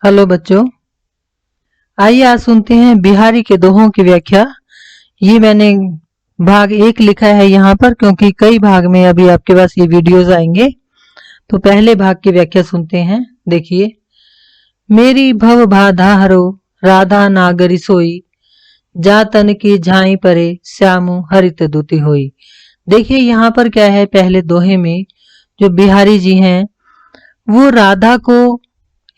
Hello बच्चों, आइए आज सुनते हैं बिहारी के दोहों की व्याख्या। ये मैंने भाग 1 लिखा है यहाँ पर क्योंकि कई भाग में अभी आपके पास ये वीडियोस आएंगे। तो पहले भाग की व्याख्या सुनते हैं। देखिए, मेरी भव बाधा हरो राधा नागरी सोई, जा तन की झाई परे श्यामु हरित दूती होई। देखिए यहाँ पर क्या है, पहले दोहे में जो बिहारी जी हैं वो राधा को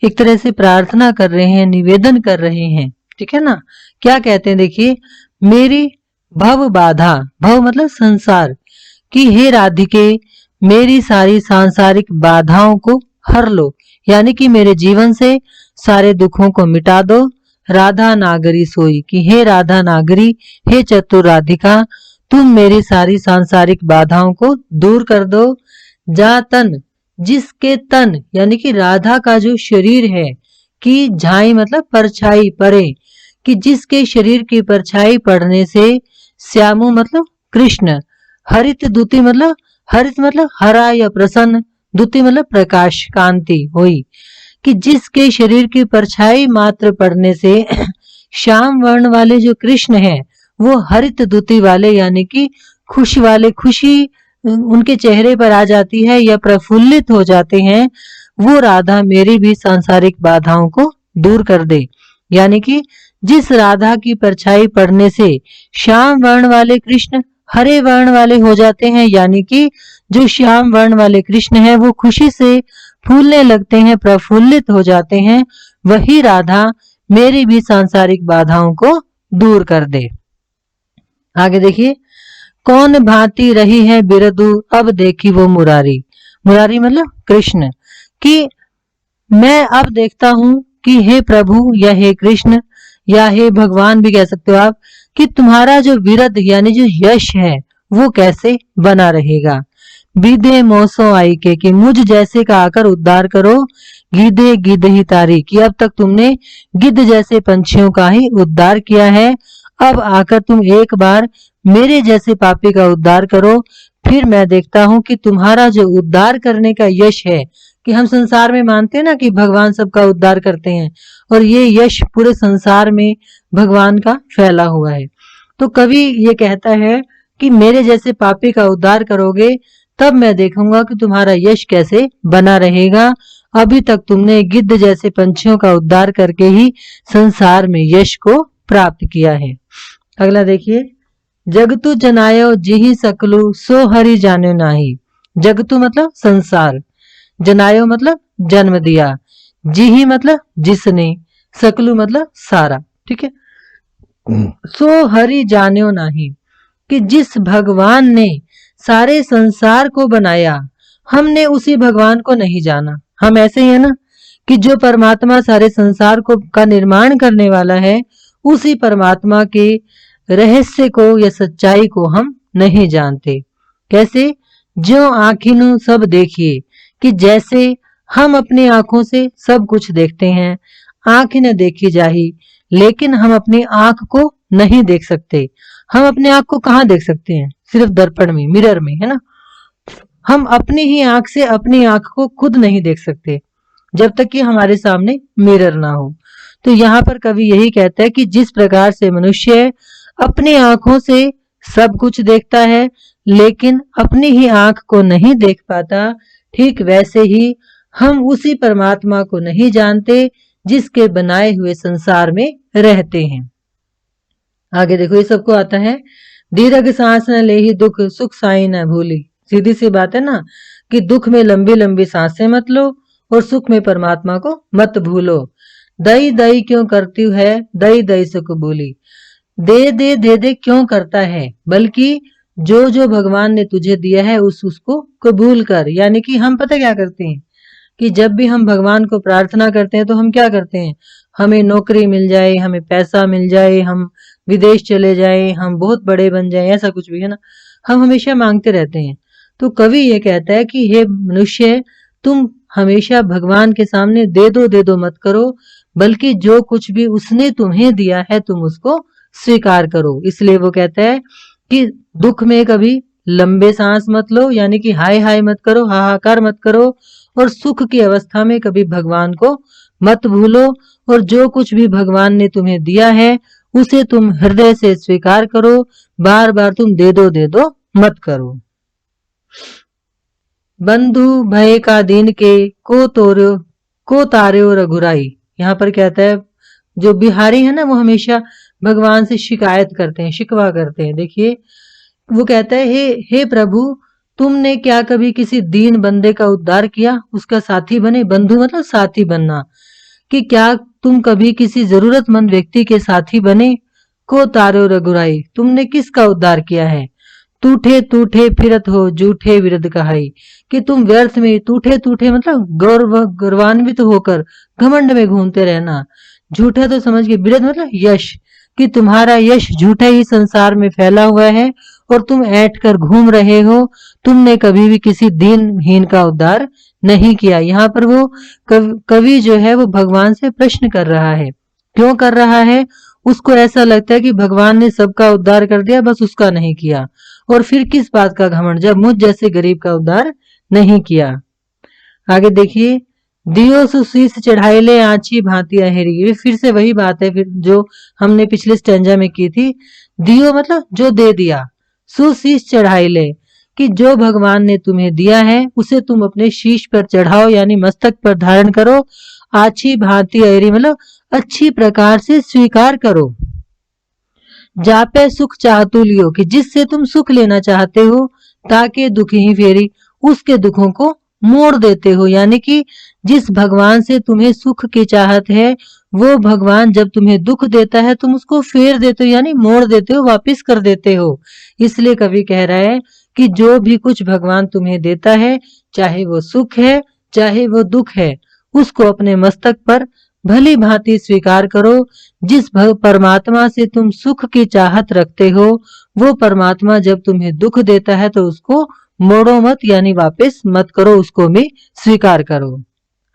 एक तरह से प्रार्थना कर रहे हैं, निवेदन कर रहे हैं। ठीक है ना। क्या कहते हैं, देखिए, मेरी भव बाधा, भव मतलब संसार, कि हे राधिके मेरी सारी सांसारिक बाधाओं को हर लो, यानी कि मेरे जीवन से सारे दुखों को मिटा दो। राधा नागरी सोई, कि हे राधा नागरी, हे चतुर राधिका, तुम मेरी सारी सांसारिक बाधाओं को दूर कर दो। जा तन, जिसके तन यानी कि राधा का जो शरीर है, कि झाई मतलब परछाई पड़े, कि जिसके शरीर की परछाई पड़ने से श्यामु मतलब कृष्ण, हरित दूती मतलब हरित मतलब हरा या प्रसन्न, दूती मतलब प्रकाश कांति हुई, कि जिसके शरीर की परछाई मात्र पड़ने से श्याम वर्ण वाले जो कृष्ण हैं वो हरित दूती वाले यानी कि खुश वाले, खुशी उनके चेहरे पर आ जाती है या प्रफुल्लित हो जाते हैं। वो राधा मेरी भी सांसारिक बाधाओं को दूर कर दे, यानी कि जिस राधा की परछाई पड़ने से श्याम वर्ण वाले कृष्ण हरे वर्ण वाले हो जाते हैं, यानी कि जो श्याम वर्ण वाले कृष्ण हैं वो खुशी से फूलने लगते हैं, प्रफुल्लित हो जाते हैं, वही राधा मेरी भी सांसारिक बाधाओं को दूर कर दे। आगे देखिए, कौन भांति रही है बिरदु अब देखी वो मुरारी, मुरारी मतलब कृष्ण, कि मैं अब देखता हूं कि हे प्रभु या हे कृष्ण या हे भगवान भी कह सकते हो आप, कि तुम्हारा जो विरद यानी जो यश है वो कैसे बना रहेगा। बीधे मोसो आई के, कि मुझ जैसे का आकर उद्धार करो। गीधे गिद्ध ही तारी, कि अब तक तुमने गिद्ध जैसे पंछियों का ही उद्धार किया है, अब आकर तुम एक बार मेरे जैसे पापी का उद्धार करो। फिर मैं देखता हूं कि तुम्हारा जो उद्धार करने का यश है, कि हम संसार में मानते हैं ना कि भगवान सबका उद्धार करते हैं, और ये यश पूरे संसार में भगवान का फैला हुआ है। तो कवि ये कहता है कि मेरे जैसे पापी का उद्धार करोगे तब मैं देखूंगा कि तुम्हारा यश कैसे बना रहेगा। अभी तक तुमने गिद्ध जैसे पंछियों का उद्धार करके ही संसार में यश को प्राप्त किया है। अगला देखिए, जगतु जनायो जिहि सकलु सो हरि जाने नाही। जगतु मतलब संसार, जनायो मतलब जन्म दिया, जिहि मतलब जिसने, सकलु मतलब सारा। ठीक है। सो हरि जान्यो नाही, कि जिस भगवान ने सारे संसार को बनाया हमने उसी भगवान को नहीं जाना। हम ऐसे ही है ना कि जो परमात्मा सारे संसार को का निर्माण करने वाला है उसी परमात्मा के रहस्य को या सच्चाई को हम नहीं जानते। कैसे, जो आँखिनु सब देखिए, कि जैसे हम अपनी आंखों से सब कुछ देखते हैं, आंख न देखी जाही, लेकिन हम अपनी आंख को नहीं देख सकते। हम अपने आंख को कहाँ देख सकते हैं, सिर्फ दर्पण में, मिरर में, है ना। हम अपनी ही आंख से अपनी आंख को खुद नहीं देख सकते जब तक कि हमारे सामने मिरर ना हो। तो यहाँ पर कवि यही कहता है कि जिस प्रकार से मनुष्य अपनी आंखों से सब कुछ देखता है लेकिन अपनी ही आंख को नहीं देख पाता, ठीक वैसे ही हम उसी परमात्मा को नहीं जानते जिसके बनाए हुए संसार में रहते हैं। आगे देखो, ये सबको आता है, दीर्घ सांस न ले ही दुख सुख साई न भूली। सीधी सी बात है ना कि दुख में लंबी लंबी सांसें मत लो और सुख में परमात्मा को मत भूलो। दई दई क्यों करती है दई दई सुख भूली, दे दे दे दे क्यों करता है, बल्कि जो जो भगवान ने तुझे दिया है उसको कबूल कर। यानी कि हम पता क्या करते हैं कि जब भी हम भगवान को प्रार्थना करते हैं तो हम क्या करते हैं, हमें नौकरी मिल जाए, हमें पैसा मिल जाए, हम विदेश चले जाए, हम बहुत बड़े बन जाए, ऐसा कुछ भी है ना, हम हमेशा मांगते रहते हैं। तो कवि ये कहता है कि हे मनुष्य, तुम हमेशा भगवान के सामने दे दो मत करो, बल्कि जो कुछ भी उसने तुम्हें दिया है तुम उसको स्वीकार करो। इसलिए वो कहता है कि दुख में कभी लंबे सांस मत लो, यानी कि हाय हाय मत करो, हाहाकार मत करो, और सुख की अवस्था में कभी भगवान को मत भूलो और जो कुछ भी भगवान ने तुम्हें दिया है उसे तुम हृदय से स्वीकार करो। बार बार तुम दे दो मत करो। बंधु भय का दीन के को तार्यो रघुराई। यहाँ पर कहता है जो बिहारी है ना वो हमेशा भगवान से शिकायत करते हैं, शिकवा करते हैं। देखिए वो कहता है हे प्रभु, तुमने क्या कभी किसी दीन बंदे का उद्धार किया, उसका साथी बने। बंधु मतलब साथी बनना। कि क्या तुम कभी किसी जरूरतमंद व्यक्ति के साथी बने। को तारो रघुराई, तुमने किसका उद्धार किया है। टूठे टूठे फिरत हो झूठे विरद कहाई। कि तुम व्यर्थ में टूठे टूठे मतलब गौरवान्वित होकर घमंड में घूमते रहना। झूठा तो समझ के, विरद मतलब यश, कि तुम्हारा यश झूठा ही संसार में फैला हुआ है और तुम ऐंठ कर घूम रहे हो। तुमने कभी भी किसी दीनहीन का उद्धार नहीं किया। यहाँ पर वो कवि जो है वो भगवान से प्रश्न कर रहा है। क्यों कर रहा है, उसको ऐसा लगता है कि भगवान ने सबका उद्धार कर दिया, बस उसका नहीं किया। और फिर किस बात का घमंड जब मुझ जैसे गरीब का उद्धार नहीं किया। आगे देखिए, दियो सुशीस चढ़ाई ले आंची भांति अहेरी। ये फिर से वही बात है फिर जो हमने पिछले स्टेंजा में की थी। दियो मतलब जो दे दिया, सुशीस चढ़ाई ले कि जो भगवान ने तुम्हें दिया है उसे तुम अपने शीश पर चढ़ाओ, यानी मस्तक पर धारण करो। आछी भांति अहेरी मतलब अच्छी प्रकार से स्वीकार करो। जापे सुख चाहतु लियो कि जिससे तुम सुख लेना चाहते हो। ताके दुख ही फेरी, उसके दुखों को मोड़ देते हो। यानी कि जिस भगवान से तुम्हें सुख की चाहत है वो भगवान जब तुम्हें दुख देता है तुम उसको फेर देते हो, यानी मोड़ देते हो, वापिस कर देते हो। इसलिए कवि कह रहा है कि जो भी कुछ भगवान तुम्हें देता है, चाहे वो सुख है चाहे वो दुख है, उसको अपने मस्तक पर भली भांति स्वीकार करो। जिस परमात्मा से तुम सुख की चाहत रखते हो वो परमात्मा जब तुम्हें दुख देता है तो उसको मोड़ो मत, यानी वापस मत करो, उसको भी स्वीकार करो।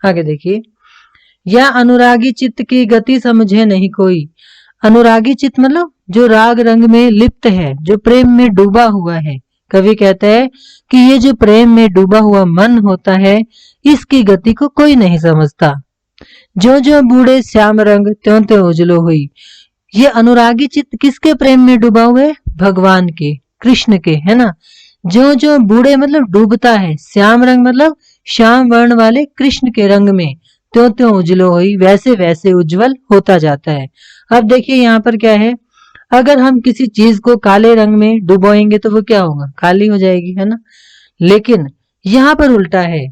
आगे देखिए, या अनुरागी चित्त की गति समझे नहीं कोई। अनुरागी चित्त मतलब जो राग रंग में लिप्त है, जो प्रेम में डूबा हुआ है। कवि कहता है कि ये जो प्रेम में डूबा हुआ मन होता है इसकी गति को कोई नहीं समझता। जो जो बूढ़े श्याम रंग त्यों त्यों उजलो हुई। ये अनुरागी चित्त किसके प्रेम में डूबा हुआ है, भगवान के, कृष्ण के, है ना। जो जो बूढ़े मतलब डूबता है, श्याम रंग मतलब श्याम वर्ण वाले कृष्ण के रंग में, त्यों त्यों उजलो हुई वैसे वैसे उज्जवल होता जाता है। अब देखिए यहाँ पर क्या है, अगर हम किसी चीज को काले रंग में डुबोएंगे तो वो क्या होगा, काली हो जाएगी, है ना। लेकिन यहाँ पर उल्टा है,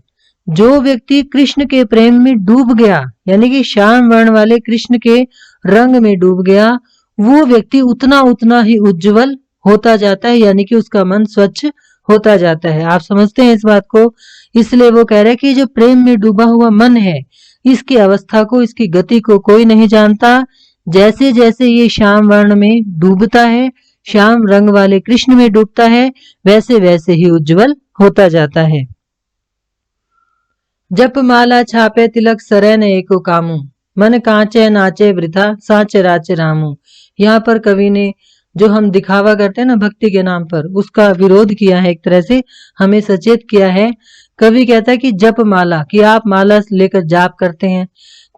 जो व्यक्ति कृष्ण के प्रेम में डूब गया, यानी कि श्याम वर्ण वाले कृष्ण के रंग में डूब गया, वो व्यक्ति उतना उतना ही उज्जवल होता जाता है, यानी कि उसका मन स्वच्छ होता जाता है। आप समझते हैं इस बात को। इसलिए वो कह रहे हैं कि जो प्रेम में डूबा हुआ मन है इसकी अवस्था को, इसकी गति को कोई नहीं जानता। जैसे जैसे ये श्याम वर्ण में डूबता है, श्याम रंग वाले कृष्ण में डूबता है, वैसे वैसे ही उज्जवल होता जाता है। जप माला छापे तिलक सरे न एको कामू, मन कांचे नाचे वृथा साचे राचे रामू। यहाँ पर कवि ने जो हम दिखावा करते हैं ना भक्ति के नाम पर, उसका विरोध किया है, एक तरह से हमें सचेत किया है। कवि कहता है कि जप माला, कि आप माला लेकर जाप करते हैं।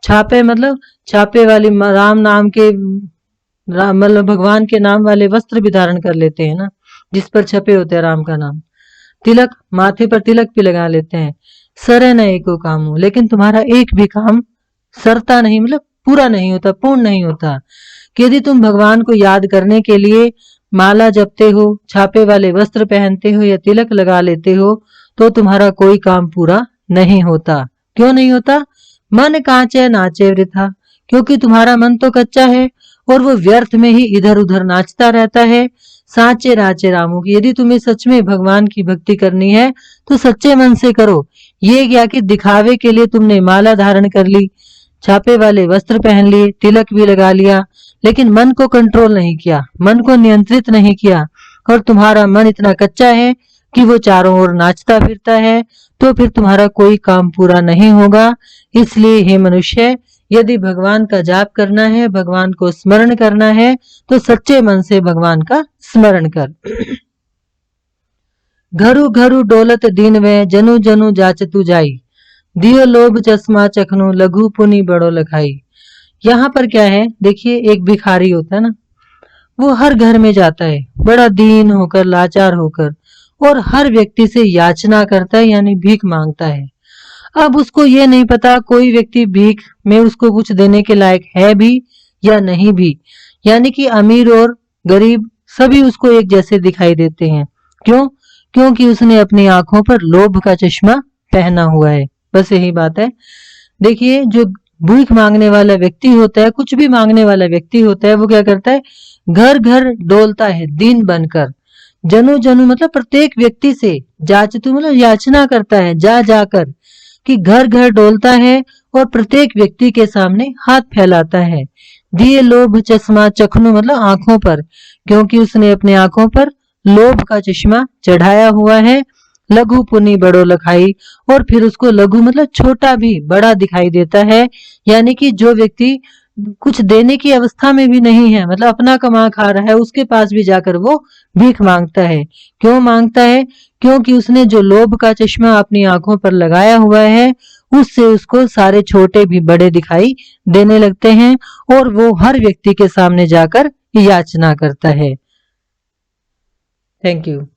छापे मतलब छापे वाली राम नाम के, मतलब भगवान के नाम वाले वस्त्र भी धारण कर लेते हैं ना, जिस पर छपे होते हैं राम का नाम। तिलक, माथे पर तिलक भी लगा लेते हैं। सरे न एको कामू, लेकिन तुम्हारा एक भी काम सरता नहीं, मतलब पूरा नहीं होता, पूर्ण नहीं होता। कि यदि तुम भगवान को याद करने के लिए माला जपते हो, छापे वाले वस्त्र पहनते हो या तिलक लगा लेते हो तो तुम्हारा कोई काम पूरा नहीं होता। क्यों नहीं होता, मन कांचे नाचे वृथा, क्योंकि तुम्हारा मन तो कच्चा है और वो व्यर्थ में ही इधर उधर नाचता रहता है। साचे राचे रामू, की यदि तुम्हें सच में भगवान की भक्ति करनी है तो सच्चे मन से करो। ये क्या कि दिखावे के लिए तुमने माला धारण कर ली, छापे वाले वस्त्र पहन लिए, तिलक भी लगा लिया, लेकिन मन को कंट्रोल नहीं किया, मन को नियंत्रित नहीं किया, और तुम्हारा मन इतना कच्चा है कि वो चारों ओर नाचता फिरता है, तो फिर तुम्हारा कोई काम पूरा नहीं होगा। इसलिए हे मनुष्य, यदि भगवान का जाप करना है, भगवान को स्मरण करना है, तो सच्चे मन से भगवान का स्मरण कर। घरु घरु डोलत दीन वे जनु जनु जाचतु जाई। दियो लोभ चश्मा चखनो लघु पुनि बड़ो लखाई। यहाँ पर क्या है, देखिए एक भिखारी होता है ना, वो हर घर में जाता है बड़ा दीन होकर, लाचार होकर, और हर व्यक्ति से याचना करता है, यानी भीख मांगता है। अब उसको ये नहीं पता कोई व्यक्ति भीख में उसको कुछ देने के लायक है भी या नहीं भी, यानी कि अमीर और गरीब सभी उसको एक जैसे दिखाई देते हैं। क्यों? क्योंकि उसने अपनी आंखों पर लोभ का चश्मा पहना हुआ है। बस यही बात है। देखिए जो भीख मांगने वाला व्यक्ति होता है, कुछ भी मांगने वाला व्यक्ति होता है, वो क्या करता है, घर घर डोलता है दीन बनकर, जनु जनु मतलब प्रत्येक व्यक्ति से जाचतु मतलब याचना करता है जा जाकर, कि घर घर डोलता है और प्रत्येक व्यक्ति के सामने हाथ फैलाता है। दिए लोभ चश्मा चखनु मतलब आंखों पर, क्योंकि उसने अपने आंखों पर लोभ का चश्मा चढ़ाया हुआ है। लघु पुनि बड़ो लखाई, और फिर उसको लघु मतलब छोटा भी बड़ा दिखाई देता है, यानी कि जो व्यक्ति कुछ देने की अवस्था में भी नहीं है, मतलब अपना कमा खा रहा है, उसके पास भी जाकर वो भीख मांगता है। क्यों मांगता है? क्योंकि उसने जो लोभ का चश्मा अपनी आंखों पर लगाया हुआ है, उससे उसको सारे छोटे भी बड़े दिखाई देने लगते हैं, और वो हर व्यक्ति के सामने जाकर याचना करता है। Thank you.